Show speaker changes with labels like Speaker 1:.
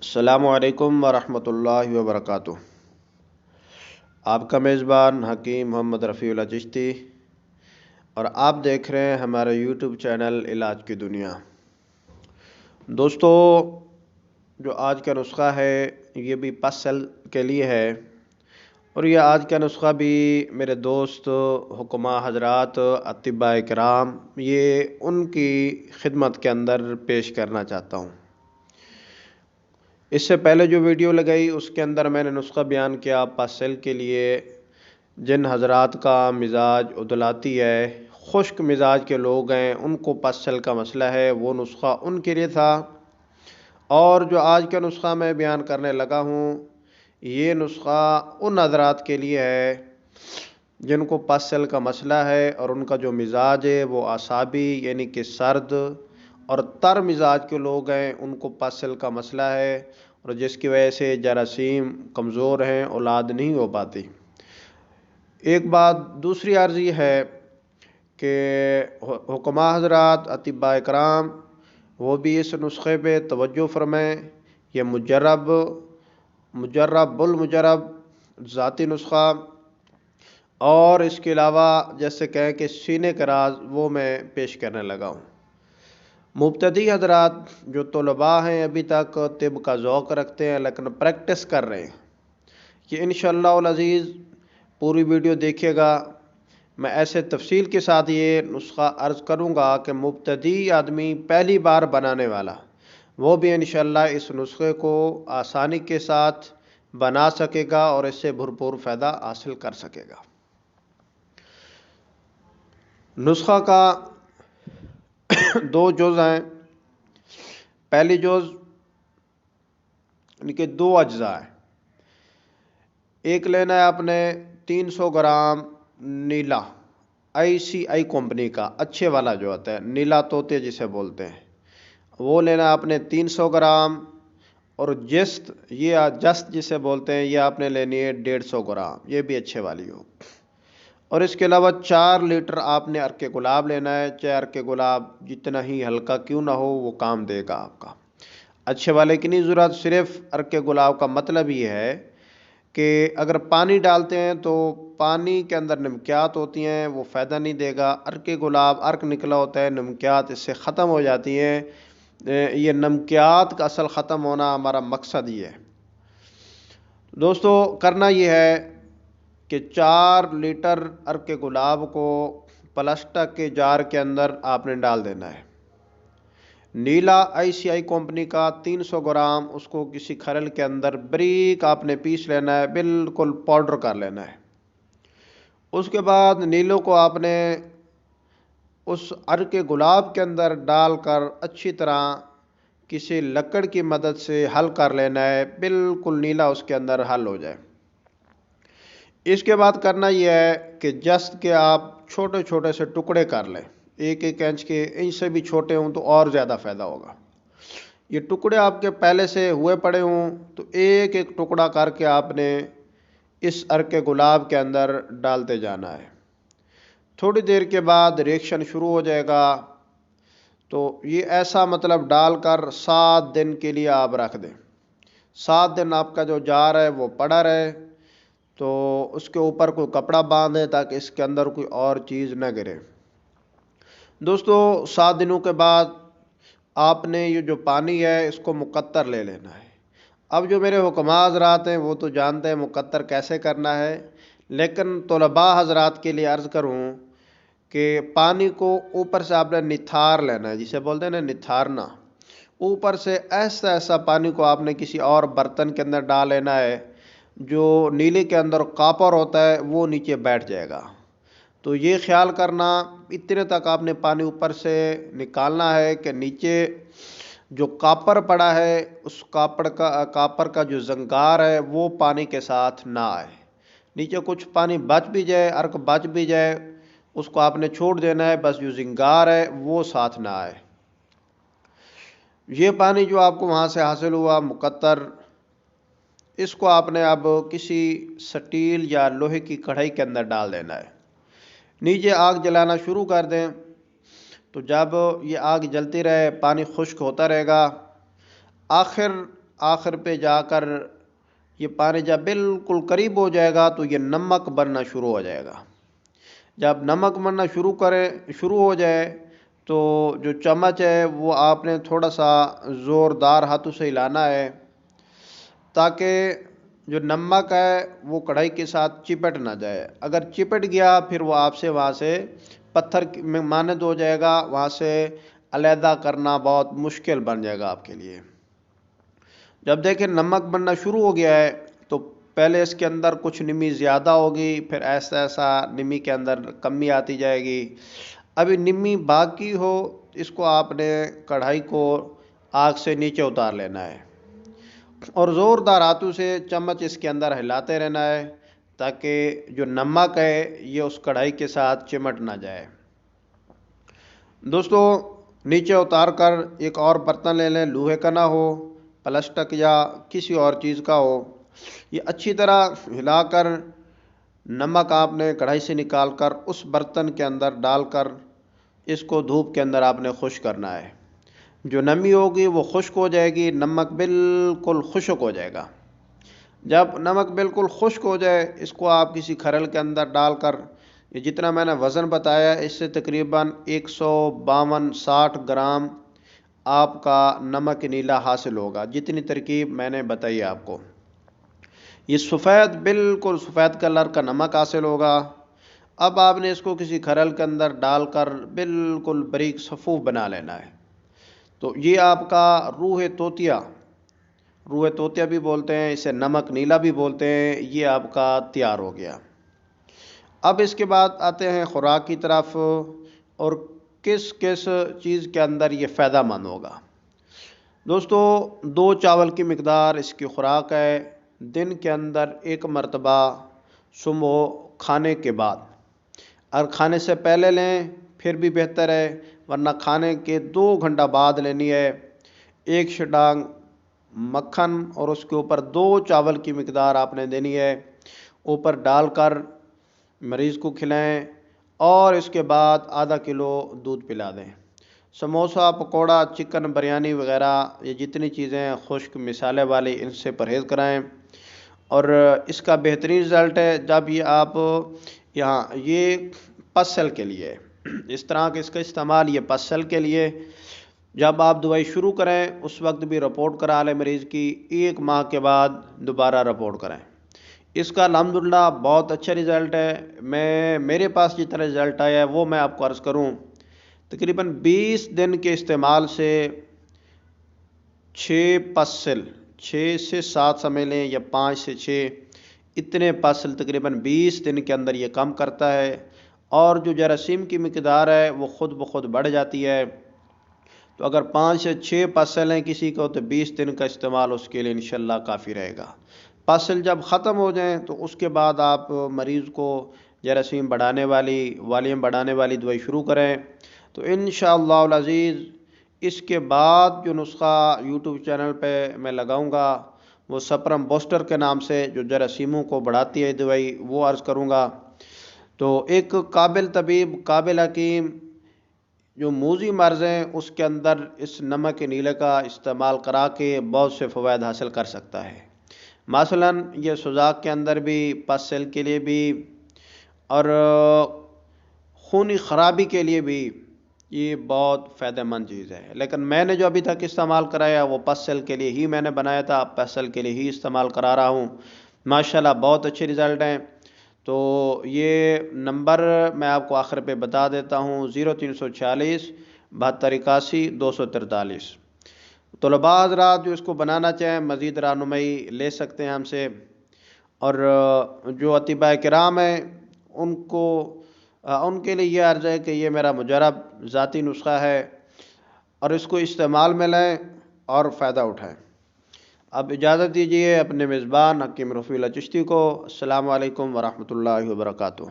Speaker 1: السلام علیکم ورحمۃ اللہ وبرکاتہ۔ آپ کا میزبان حکیم محمد رفیع اللہ چشتی، اور آپ دیکھ رہے ہیں ہمارے یوٹیوب چینل علاج کی دنیا۔ دوستو، جو آج کا نسخہ ہے یہ بھی پسل کے لیے ہے، اور یہ آج کا نسخہ بھی میرے دوست حکماء حضرات اطباء کرام یہ ان کی خدمت کے اندر پیش کرنا چاہتا ہوں۔ اس سے پہلے جو ویڈیو لگائی اس کے اندر میں نے نسخہ بیان کیا پاسل کے لیے۔ جن حضرات کا مزاج عضلاتی ہے، خشک مزاج کے لوگ ہیں، ان کو پاسل کا مسئلہ ہے، وہ نسخہ ان کے لیے تھا۔ اور جو آج کا نسخہ میں بیان کرنے لگا ہوں یہ نسخہ ان حضرات کے لیے ہے جن کو پاسل کا مسئلہ ہے اور ان کا جو مزاج ہے وہ اعصابی یعنی کہ سرد اور تر مزاج کے لوگ ہیں، ان کو پاسل کا مسئلہ ہے، اور جس کی وجہ سے جراثیم کمزور ہیں، اولاد نہیں ہو پاتی۔ ایک بات دوسری عرض یہ ہے کہ حکماء حضرات اطباء کرام وہ بھی اس نسخے پہ توجہ فرمائیں۔ یہ مجرب بالمجرب ذاتی نسخہ، اور اس کے علاوہ جیسے کہیں کہ سینے کا راز وہ میں پیش کرنے لگا ہوں۔ مبتدی حضرات جو طلباء ہیں، ابھی تک طب کا ذوق رکھتے ہیں لیکن پریکٹس کر رہے ہیں، کہ انشاءاللہ العزیز پوری ویڈیو دیکھیے گا۔ میں ایسے تفصیل کے ساتھ یہ نسخہ عرض کروں گا کہ مبتدی آدمی پہلی بار بنانے والا وہ بھی انشاءاللہ اس نسخے کو آسانی کے ساتھ بنا سکے گا اور اس سے بھرپور فائدہ حاصل کر سکے گا۔ نسخہ کا دو جز ہیں۔ پہلی جز یعنی کہ دو اجزاء ہیں۔ ایک لینا ہے آپ نے 300 گرام نیلا ICI کمپنی کا اچھے والا جو ہوتا ہے، نیلا طوطے جسے بولتے ہیں، وہ لینا ہے آپ نے 300 گرام، اور جست جسے بولتے ہیں یہ آپ نے لینی ہے 150 گرام، یہ بھی اچھے والی ہو۔ اور اس کے علاوہ 4 لیٹر آپ نے عرق گلاب لینا ہے، چاہے عرق گلاب جتنا ہی ہلکا کیوں نہ ہو وہ کام دے گا آپ کا۔ اچھے والے کی نہیں ضرورت، صرف عرق گلاب کا مطلب یہ ہے کہ اگر پانی ڈالتے ہیں تو پانی کے اندر نمکیات ہوتی ہیں، وہ فائدہ نہیں دے گا۔ عرق گلاب عرق نکلا ہوتا ہے، نمکیات اس سے ختم ہو جاتی ہیں۔ یہ نمکیات کا اصل ختم ہونا ہمارا مقصد یہ ہے۔ دوستو، کرنا یہ ہے کہ 4 لیٹر عرق گلاب کو پلاسٹک کے جار کے اندر آپ نے ڈال دینا ہے۔ نیلا ICI کمپنی کا 300 گرام، اس کو کسی کھرل کے اندر بریک آپ نے پیس لینا ہے، بالکل پاؤڈر کر لینا ہے۔ اس کے بعد نیلو کو آپ نے اس عرق گلاب کے اندر ڈال کر اچھی طرح کسی لکڑ کی مدد سے حل کر لینا ہے، بالکل نیلا اس کے اندر حل ہو جائے۔ اس کے بعد کرنا یہ ہے کہ جست کے آپ چھوٹے چھوٹے سے ٹکڑے کر لیں، 1 انچ کے، انچ سے بھی چھوٹے ہوں تو اور زیادہ فائدہ ہوگا۔ یہ ٹکڑے آپ کے پہلے سے ہوئے پڑے ہوں تو ایک ایک ٹکڑا کر کے آپ نے اس عرق گلاب کے اندر ڈالتے جانا ہے۔ تھوڑی دیر کے بعد ریئیکشن شروع ہو جائے گا، تو یہ ایسا مطلب ڈال کر 7 دن کے لیے آپ رکھ دیں۔ 7 دن آپ کا جو جار ہے وہ پڑا رہے، تو اس کے اوپر کوئی کپڑا باندھیں تاکہ اس کے اندر کوئی اور چیز نہ گرے۔ دوستو، 7 دنوں کے بعد آپ نے یہ جو پانی ہے اس کو مقطر لے لینا ہے۔ اب جو میرے حکماء حضرات ہیں وہ تو جانتے ہیں مقطر کیسے کرنا ہے، لیکن طلباء حضرات کے لیے عرض کروں کہ پانی کو اوپر سے آپ نے نتھار لینا ہے، جسے بولتے ہیں نا نتھارنا۔ اوپر سے ایسا ایسا پانی کو آپ نے کسی اور برتن کے اندر ڈال لینا ہے، جو نیلے کے اندر کاپر ہوتا ہے وہ نیچے بیٹھ جائے گا۔ تو یہ خیال کرنا اتنے تک آپ نے پانی اوپر سے نکالنا ہے کہ نیچے جو کاپر پڑا ہے اس کاپر کا جو زنگار ہے وہ پانی کے ساتھ نہ آئے۔ نیچے کچھ پانی بچ بھی جائے، عرق بچ بھی جائے، اس کو آپ نے چھوڑ دینا ہے، بس جو زنگار ہے وہ ساتھ نہ آئے۔ یہ پانی جو آپ کو وہاں سے حاصل ہوا مقطر، اس کو آپ نے اب کسی سٹیل یا لوہے کی کڑھائی کے اندر ڈال دینا ہے۔ نیچے آگ جلانا شروع کر دیں، تو جب یہ آگ جلتی رہے، پانی خشک ہوتا رہے گا، آخر پہ جا کر یہ پانی جب بالکل قریب ہو جائے گا تو یہ نمک بننا شروع ہو جائے گا۔ جب نمک بننا شروع ہو جائے تو جو چمچ ہے وہ آپ نے تھوڑا سا زوردار ہاتھوں سے ہلانا ہے تاکہ جو نمک ہے وہ کڑھائی کے ساتھ چپٹ نہ جائے۔ اگر چپٹ گیا پھر وہ آپ سے وہاں سے پتھر میں مانند ہو جائے گا، وہاں سے علیحدہ کرنا بہت مشکل بن جائے گا آپ کے لیے۔ جب دیکھیں نمک بننا شروع ہو گیا ہے تو پہلے اس کے اندر کچھ نمی زیادہ ہوگی، پھر ایسا ایسا نمی کے اندر کمی آتی جائے گی۔ ابھی نمی باقی ہو اس کو آپ نے کڑھائی کو آگ سے نیچے اتار لینا ہے اور زوردار ہاتھوں سے چمچ اس کے اندر ہلاتے رہنا ہے تاکہ جو نمک ہے یہ اس کڑھائی کے ساتھ چمٹ نہ جائے۔ دوستو نیچے اتار کر ایک اور برتن لے لیں، لوہے کا نہ ہو، پلاسٹک یا کسی اور چیز کا ہو۔ یہ اچھی طرح ہلا کر نمک آپ نے کڑھائی سے نکال کر اس برتن کے اندر ڈال کر اس کو دھوپ کے اندر آپ نے خشک کرنا ہے۔ جو نمی ہوگی وہ خشک ہو جائے گی، نمک بالکل خشک ہو جائے گا۔ جب نمک بالکل خشک ہو جائے اس کو آپ کسی کھرل کے اندر ڈال کر، یہ جتنا میں نے وزن بتایا اس سے تقریباً 152-60 گرام آپ کا نمک نیلا حاصل ہوگا، جتنی ترکیب میں نے بتائی آپ کو۔ یہ سفید بالکل سفید کلر کا نمک حاصل ہوگا۔ اب آپ نے اس کو کسی کھرل کے اندر ڈال کر بالکل باریک صفوف بنا لینا ہے۔ تو یہ آپ کا روح توتیا بھی بولتے ہیں، اسے نمک نیلا بھی بولتے ہیں، یہ آپ کا تیار ہو گیا۔ اب اس کے بعد آتے ہیں خوراک کی طرف، اور کس کس چیز کے اندر یہ فائدہ مند ہوگا۔ دوستو 2 چاول کی مقدار اس کی خوراک ہے، دن کے اندر 1 مرتبہ صبح کھانے کے بعد، اگر کھانے سے پہلے لیں پھر بھی بہتر ہے، ورنہ کھانے کے 2 گھنٹہ بعد لینی ہے۔ 1 شٹانگ مکھن اور اس کے اوپر 2 چاول کی مقدار آپ نے دینی ہے، اوپر ڈال کر مریض کو کھلائیں، اور اس کے بعد ½ کلو دودھ پلا دیں۔ سموسہ، پکوڑا، چکن بریانی وغیرہ یہ جتنی چیزیں خشک مسالے والی ان سے پرہیز کرائیں۔ اور اس کا بہترین رزلٹ ہے جب یہ آپ یہ پسل کے لیے اس طرح کے اس کا استعمال، یہ پسل کے لیے جب آپ دوائی شروع کریں اس وقت بھی رپورٹ کرا لیں مریض کی، 1 ماہ کے بعد دوبارہ رپورٹ کریں۔ اس کا الحمدللہ بہت اچھا رزلٹ ہے۔ میرے پاس جتنا رزلٹ آیا ہے وہ میں آپ کو عرض کروں، تقریباً 20 دن کے استعمال سے 6 پسل، 6 سے 7 سمجھ لیں یا 5 سے 6 اتنے پسل تقریباً 20 دن کے اندر یہ کم کرتا ہے، اور جو جراثیم کی مقدار ہے وہ خود بخود بڑھ جاتی ہے۔ تو اگر 5 سے 6 پسل ہیں کسی کو تو 20 دن کا استعمال اس کے لیے انشاءاللہ کافی رہے گا۔ پسل جب ختم ہو جائیں تو اس کے بعد آپ مریض کو جراثیم بڑھانے والی، والیوم بڑھانے والی دوائی شروع کریں۔ تو انشاءاللہ العزیز اس کے بعد جو نسخہ یوٹیوب چینل پہ میں لگاؤں گا وہ سپرم بوسٹر کے نام سے، جو جراثیموں کو بڑھاتی ہے دوائی، وہ عرض کروں گا۔ تو ایک قابل طبیب، قابل حکیم جو موذی مرض ہیں اس کے اندر اس نمک نیلے کا استعمال کرا کے بہت سے فوائد حاصل کر سکتا ہے۔ مثلاً یہ سوزاک کے اندر بھی، پسل کے لیے بھی، اور خونی خرابی کے لیے بھی یہ بہت فائدہ مند چیز ہے۔ لیکن میں نے جو ابھی تک استعمال کرایا وہ پسل کے لیے ہی میں نے بنایا تھا، پسل کے لیے ہی استعمال کرا رہا ہوں، ماشاءاللہ بہت اچھے رزلٹ ہیں۔ تو یہ نمبر میں آپ کو آخر پہ بتا دیتا ہوں، 0346 7281 243۔ طلباء حضرات جو اس کو بنانا چاہیں مزید رہنمائی لے سکتے ہیں ہم سے، اور جو اطباء کرام ہیں ان کے لیے یہ عرض ہے کہ یہ میرا مجرب ذاتی نسخہ ہے، اور اس کو استعمال میں لیں اور فائدہ اٹھائیں۔ اب اجازت دیجیے اپنے میزبان حکیم رفیع اللہ چشتی کو۔ السلام علیکم ورحمۃ اللہ وبرکاتہ۔